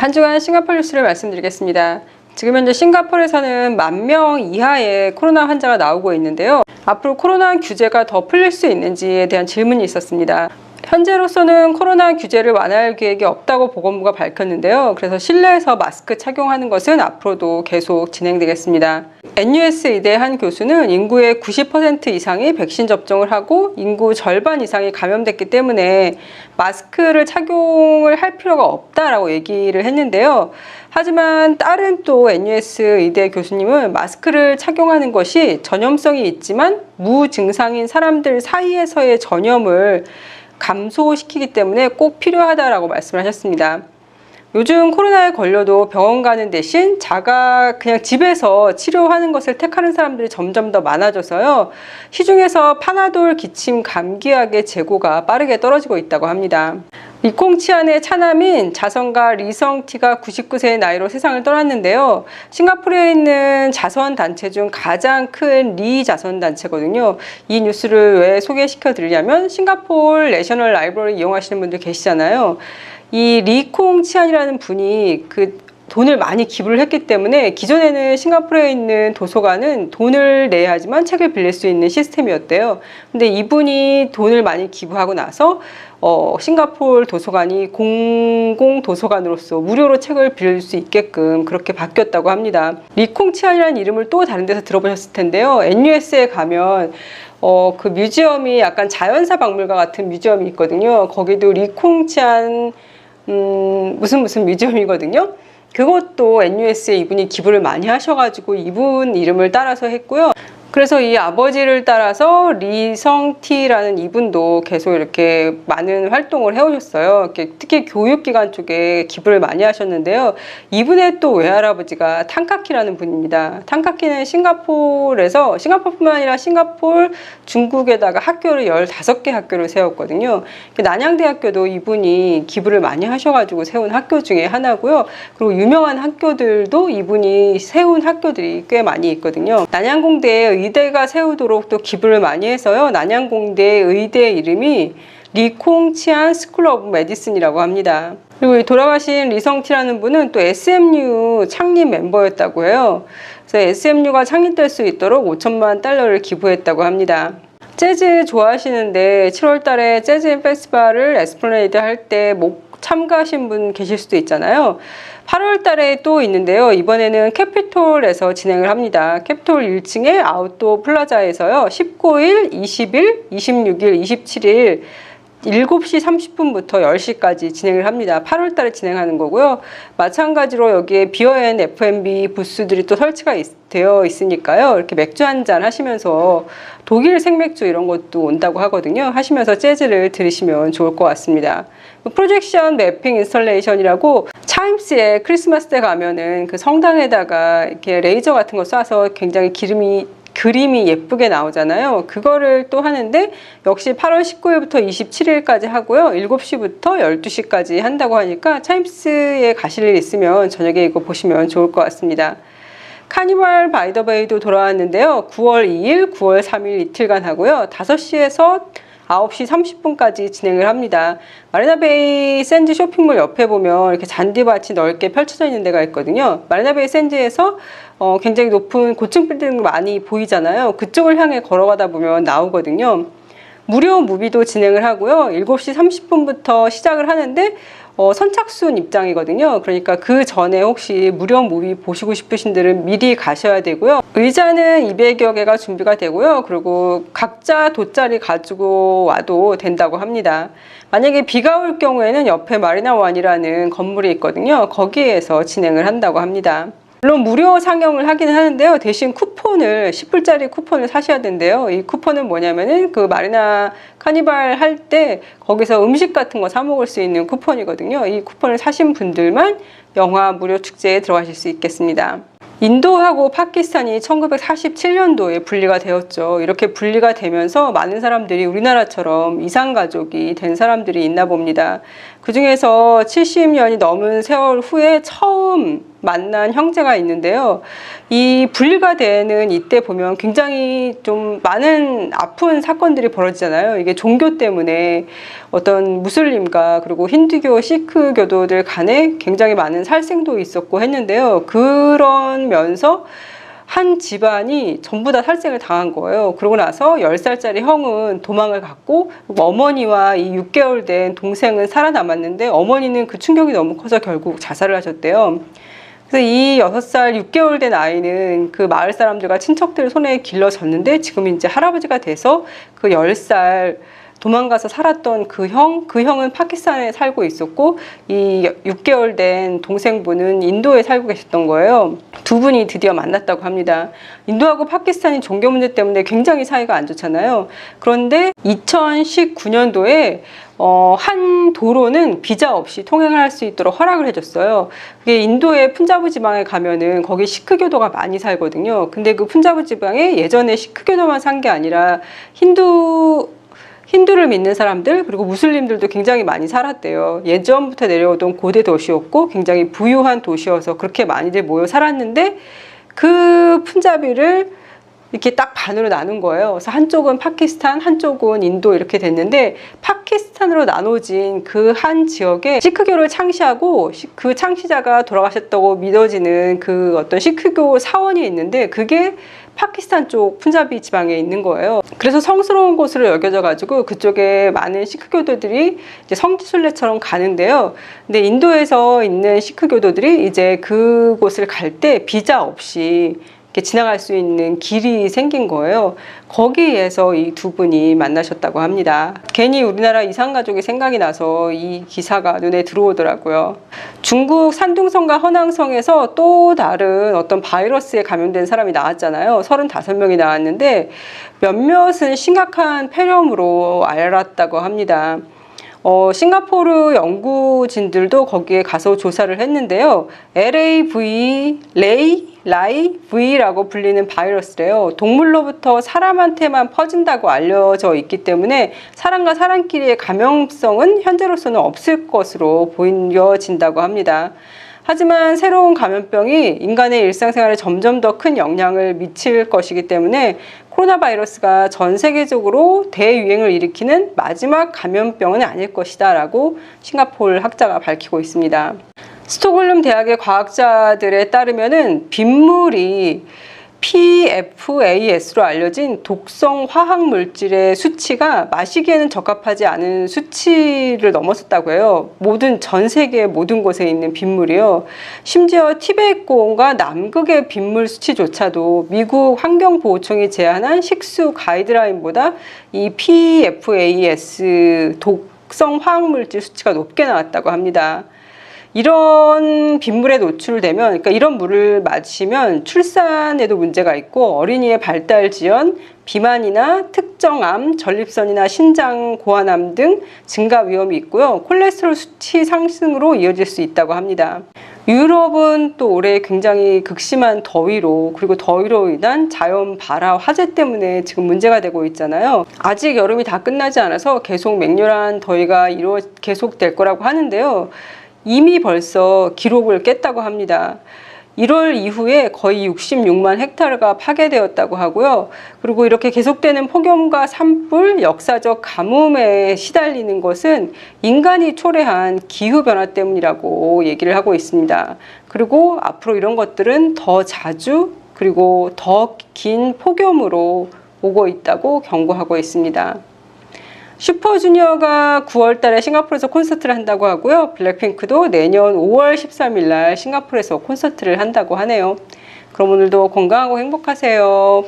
한 주간 싱가포르 뉴스를 말씀드리겠습니다. 지금 현재 싱가포르에서는 10,000명 이하의 코로나 환자가 나오고 있는데요. 앞으로 코로나 규제가 더 풀릴 수 있는지에 대한 질문이 있었습니다. 현재로서는 코로나 규제를 완화할 계획이 없다고 보건부가 밝혔는데요. 그래서 실내에서 마스크 착용하는 것은 앞으로도 계속 진행되겠습니다. NUS 의대 한 교수는 인구의 90% 이상이 백신 접종을 하고 인구 절반 이상이 감염됐기 때문에 마스크를 착용을 할 필요가 없다라고 얘기를 했는데요. 하지만 다른 또 NUS 의대 교수님은 마스크를 착용하는 것이 전염성이 있지만 무증상인 사람들 사이에서의 전염을 감소시키기 때문에 꼭 필요하다라고 말씀을 하셨습니다. 요즘 코로나에 걸려도 병원 가는 대신 그냥 집에서 치료하는 것을 택하는 사람들이 점점 더 많아져서요. 시중에서 파나돌 기침 감기약의 재고가 빠르게 떨어지고 있다고 합니다. 리콩치안의 차남인 자선가 리성티가 99세의 나이로 세상을 떠났는데요. 싱가포르에 있는 자선단체 중 가장 큰 리 자선단체거든요. 이 뉴스를 왜 소개시켜 드리냐면 싱가포르 내셔널 라이브러리 이용하시는 분들 계시잖아요. 이 리콩치안이라는 분이 돈을 많이 기부를 했기 때문에 기존에는 싱가포르에 있는 도서관은 돈을 내야 하지만 책을 빌릴 수 있는 시스템이었대요. 근데 이분이 돈을 많이 기부하고 나서 싱가포르 도서관이 공공도서관으로서 무료로 책을 빌릴 수 있게끔 그렇게 바뀌었다고 합니다. 리콩치안이라는 이름을 또 다른 데서 들어보셨을 텐데요. NUS에 가면 그 뮤지엄이 약간 자연사 박물관 같은 뮤지엄이 있거든요. 거기도 리콩치안 무슨 뮤지엄이거든요. 그것도 NUS에 이분이 기부를 많이 하셔가지고 이분 이름을 따라서 했고요. 그래서 이 아버지를 따라서 리성티라는 이분도 계속 이렇게 많은 활동을 해오셨어요. 특히 교육기관 쪽에 기부를 많이 하셨는데요. 이분의 또 외할아버지가 탕카키라는 분입니다. 탕카키는 싱가포르뿐만 아니라 싱가포르, 중국에다가 학교를 15개 학교를 세웠거든요. 난양대학교도 이분이 기부를 많이 하셔가지고 세운 학교 중에 하나고요. 그리고 유명한 학교들도 이분이 세운 학교들이 꽤 많이 있거든요. 난양공대에 의대가 세우도록 또 기부를 많이 해서요. 난양공대 의대 이름이 리콩치안 스쿨 오브 메디슨이라고 합니다. 그리고 이 돌아가신 리성티라는 분은 또 SMU 창립 멤버였다고 해요. 그래서 SMU가 창립될 수 있도록 5천만 달러를 기부했다고 합니다. 재즈 좋아하시는데 7월 달에 재즈 페스티벌을 에스플래네이드 할 때 참가하신 분 계실 수도 있잖아요. 8월 달에 또 있는데요. 이번에는 캐피톨에서 진행을 합니다. 캐피톨 1층의 아웃도어 플라자에서요. 19일, 20일, 26일, 27일 7시 30분부터 10시까지 진행을 합니다. 8월 달에 진행하는 거고요. 마찬가지로 여기에 비어앤 F&B 부스들이 또 설치가 되어 있으니까요. 이렇게 맥주 한잔 하시면서 독일 생맥주 이런 것도 온다고 하거든요. 하시면서 재즈를 들으시면 좋을 것 같습니다. 프로젝션 매핑 인스톨레이션이라고 차임스에 크리스마스 때 가면은 그 성당에다가 이렇게 레이저 같은 거 쏴서 굉장히 그림이 예쁘게 나오잖아요. 그거를 또 하는데 역시 8월 19일부터 27일까지 하고요. 7시부터 12시까지 한다고 하니까 차임스에 가실 일 있으면 저녁에 이거 보시면 좋을 것 같습니다. 카니발 바이 더 베이도 돌아왔는데요. 9월 2일, 9월 3일 이틀간 하고요. 5시에서 9시 30분까지 진행을 합니다. 마리나베이 샌즈 쇼핑몰 옆에 보면 이렇게 잔디밭이 넓게 펼쳐져 있는 데가 있거든요. 마리나베이 샌즈에서 굉장히 높은 고층 빌딩 많이 보이잖아요. 그쪽을 향해 걸어가다 보면 나오거든요. 무료 무비도 진행을 하고요. 7시 30분부터 시작을 하는데 선착순 입장이거든요. 그러니까 그 전에 혹시 무료 무비 보시고 싶으신 분들은 미리 가셔야 되고요. 의자는 200여 개가 준비가 되고요. 그리고 각자 돗자리 가지고 와도 된다고 합니다. 만약에 비가 올 경우에는 옆에 마리나 원이라는 건물이 있거든요. 거기에서 진행을 한다고 합니다. 물론 무료 상영을 하기는 하는데요. 대신 10불짜리 쿠폰을 사셔야 된대요. 이 쿠폰은 뭐냐면은 그 마리나 카니발 할 때 거기서 음식 같은 거 사 먹을 수 있는 쿠폰이거든요. 이 쿠폰을 사신 분들만 영화 무료 축제에 들어가실 수 있겠습니다. 인도하고 파키스탄이 1947년도에 분리가 되었죠. 이렇게 분리가 되면서 많은 사람들이 우리나라처럼 이산가족이 된 사람들이 있나 봅니다. 그 중에서 70년이 넘은 세월 후에 처음 만난 형제가 있는데요. 이 분리가 되는 이때 보면 굉장히 좀 많은 아픈 사건들이 벌어지잖아요. 이게 종교 때문에 어떤 무슬림과 그리고 힌두교, 시크교도들 간에 굉장히 많은 살생도 있었고 했는데요. 그러면서 한 집안이 전부 다 살생을 당한 거예요. 그러고 나서 10살짜리 형은 도망을 갔고 어머니와 이 6개월 된 동생은 살아남았는데 어머니는 그 충격이 너무 커서 결국 자살을 하셨대요. 그래서 이 6살 6개월 된 아이는 그 마을 사람들과 친척들 손에 길러졌는데 지금 이제 할아버지가 돼서 그 10살 도망가서 살았던 그 형은 파키스탄에 살고 있었고 이 6개월 된 동생분은 인도에 살고 계셨던 거예요. 두 분이 드디어 만났다고 합니다. 인도하고 파키스탄이 종교 문제 때문에 굉장히 사이가 안 좋잖아요. 그런데 2019년도에 한 도로는 비자 없이 통행을 할 수 있도록 허락을 해줬어요. 그게 인도의 푼자브 지방에 가면은 거기 시크교도가 많이 살거든요. 근데 그 푼자브 지방에 예전에 시크교도만 산 게 아니라 힌두를 믿는 사람들 그리고 무슬림들도 굉장히 많이 살았대요. 예전부터 내려오던 고대 도시였고 굉장히 부유한 도시여서 그렇게 많이들 모여 살았는데 그 푼자비를 이렇게 딱 반으로 나눈 거예요. 그래서 한쪽은 파키스탄, 한쪽은 인도 이렇게 됐는데 파키스탄으로 나눠진 그 한 지역에 시크교를 창시하고 그 창시자가 돌아가셨다고 믿어지는 그 어떤 시크교 사원이 있는데 그게 파키스탄 쪽 푼자비 지방에 있는 거예요. 그래서 성스러운 곳으로 여겨져 가지고 그쪽에 많은 시크교도들이 이제 성지순례처럼 가는데요. 근데 인도에서 있는 시크교도들이 이제 그곳을 갈 때 비자 없이 이렇게 지나갈 수 있는 길이 생긴 거예요. 거기에서 이 두 분이 만나셨다고 합니다. 괜히 우리나라 이산가족이 생각이 나서 이 기사가 눈에 들어오더라고요. 중국 산둥성과 허낭성에서 또 다른 어떤 바이러스에 감염된 사람이 나왔잖아요. 35명이 나왔는데 몇몇은 심각한 폐렴으로 알았다고 합니다. 싱가포르 연구진들도 거기에 가서 조사를 했는데요. LAV라고 불리는 바이러스래요. 동물로부터 사람한테만 퍼진다고 알려져 있기 때문에 사람과 사람끼리의 감염성은 현재로서는 없을 것으로 보여진다고 합니다. 하지만 새로운 감염병이 인간의 일상생활에 점점 더 큰 영향을 미칠 것이기 때문에 코로나 바이러스가 전 세계적으로 대유행을 일으키는 마지막 감염병은 아닐 것이다 라고 싱가포르 학자가 밝히고 있습니다. 스톡홀름 대학의 과학자들에 따르면은 빗물이 PFAS로 알려진 독성 화학 물질의 수치가 마시기에는 적합하지 않은 수치를 넘었었다고 해요. 전 세계 모든 곳에 있는 빗물이요. 심지어 티베트 고원과 남극의 빗물 수치조차도 미국 환경보호청이 제안한 식수 가이드라인보다 이 PFAS 독성 화학 물질 수치가 높게 나왔다고 합니다. 이런 빗물에 노출되면, 그러니까 이런 물을 마시면 출산에도 문제가 있고 어린이의 발달 지연, 비만이나 특정암, 전립선이나 신장 고환암 등 증가 위험이 있고요. 콜레스테롤 수치 상승으로 이어질 수 있다고 합니다. 유럽은 또 올해 굉장히 극심한 더위로 그리고 더위로 인한 자연 발화 화재 때문에 지금 문제가 되고 있잖아요. 아직 여름이 다 끝나지 않아서 계속 맹렬한 더위가 계속될 거라고 하는데요. 이미 벌써 기록을 깼다고 합니다. 1월 이후에 거의 66만 헥타르가 파괴되었다고 하고요. 그리고 이렇게 계속되는 폭염과 산불, 역사적 가뭄에 시달리는 것은 인간이 초래한 기후변화 때문이라고 얘기를 하고 있습니다. 그리고 앞으로 이런 것들은 더 자주 그리고 더 긴 폭염으로 오고 있다고 경고하고 있습니다. 슈퍼주니어가 9월 달에 싱가포르에서 콘서트를 한다고 하고요. 블랙핑크도 내년 5월 13일 날 싱가포르에서 콘서트를 한다고 하네요. 그럼 오늘도 건강하고 행복하세요.